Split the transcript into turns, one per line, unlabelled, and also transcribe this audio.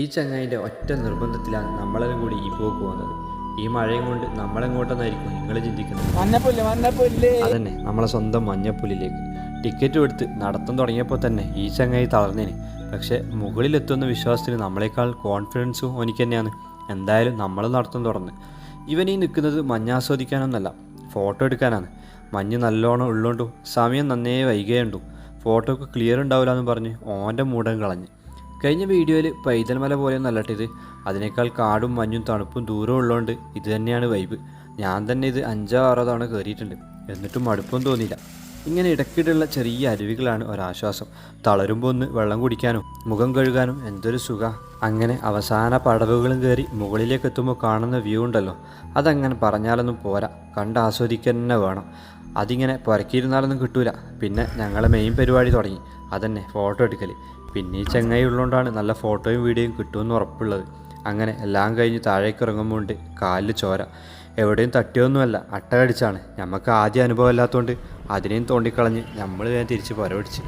ഈ ചങ്ങായിൻ്റെ ഒറ്റ നിർബന്ധത്തിലാണ് നമ്മളെല്ലാം കൂടി ഈ പോക്ക് പോകുന്നത്. ഈ മഴയും കൊണ്ട് നമ്മളെങ്ങോട്ടെന്നായിരിക്കും നിങ്ങൾ ചിന്തിക്കുന്നത്. അതന്നെ, നമ്മളെ സ്വന്തം മഞ്ഞപ്പുല്ലിലേക്ക് ടിക്കറ്റ് എടുത്ത് നടത്തം തുടങ്ങിയപ്പോൾ തന്നെ ഈ ചങ്ങായി തളർന്നേന്. പക്ഷേ മുകളിലെത്തുന്ന വിശ്വാസത്തിന് നമ്മളെക്കാൾ കോൺഫിഡൻസും എനിക്ക് തന്നെയാണ്. എന്തായാലും നമ്മൾ നടത്തം തുറന്ന്. ഇവൻ ഈ നിൽക്കുന്നത് മഞ്ഞാസ്വദിക്കാനൊന്നല്ല, ഫോട്ടോ എടുക്കാനാണ്. മഞ്ഞ് നല്ലോണം ഉള്ളോണ്ടും സമയം നന്നേ വൈകിയുണ്ടും ഫോട്ടോക്ക് ക്ലിയർ ഉണ്ടാവില്ല എന്ന് പറഞ്ഞ് ഓൻ്റെ മൂടം കളഞ്ഞ്. കഴിഞ്ഞ വീഡിയോയിൽ പൈതൽമല പോലെയൊന്നും അല്ലട്ടിത്. അതിനേക്കാൾ കാടും മഞ്ഞും തണുപ്പും ദൂരം ഉള്ളതുകൊണ്ട് ഇത് തന്നെയാണ് വൈബ്. ഞാൻ തന്നെ ഇത് 5-6 തവണ കയറിയിട്ടുണ്ട്, എന്നിട്ടും മടുപ്പൊന്നും തോന്നിയില്ല. ഇങ്ങനെ ഇടയ്ക്കിടെയുള്ള ചെറിയ അരുവികളാണ് ഒരാശ്വാസം. തളരുമ്പോൾ ഒന്ന് വെള്ളം കുടിക്കാനും മുഖം കഴുകാനും എന്തൊരു സുഖ. അങ്ങനെ അവസാന പടവുകളും കയറി മുകളിലേക്ക് എത്തുമ്പോൾ കാണുന്ന വ്യൂ ഉണ്ടല്ലോ, അതങ്ങനെ പറഞ്ഞാലൊന്നും പോരാ, കണ്ട് ആസ്വദിക്കാൻ തന്നെ വേണം. അതിങ്ങനെ പുരക്കിയിരുന്നാലൊന്നും കിട്ടൂല. പിന്നെ ഞങ്ങളെ മെയിൻ പരിപാടി തുടങ്ങി, അതന്നെ ഫോട്ടോ എടുക്കൽ. പിന്നെ ഈ ചങ്ങായി ഉള്ളതുകൊണ്ടാണ് നല്ല ഫോട്ടോയും വീഡിയോയും കിട്ടുമെന്ന് ഉറപ്പുള്ളത്. അങ്ങനെ എല്ലാം കഴിഞ്ഞ് താഴേക്ക് ഇറങ്ങുമ്പോൾ ഉണ്ട് കാലിൽ ചോര. എവിടെയും തട്ടിയൊന്നുമല്ല, അട്ട കടിച്ചാണ്. നമുക്ക് ആദ്യം അനുഭവം ഇല്ലാത്തതുകൊണ്ട് അതിനെയും തോണ്ടിക്കളഞ്ഞ് നമ്മൾ വേഗം തിരിച്ച് പുര പിടിച്ച്.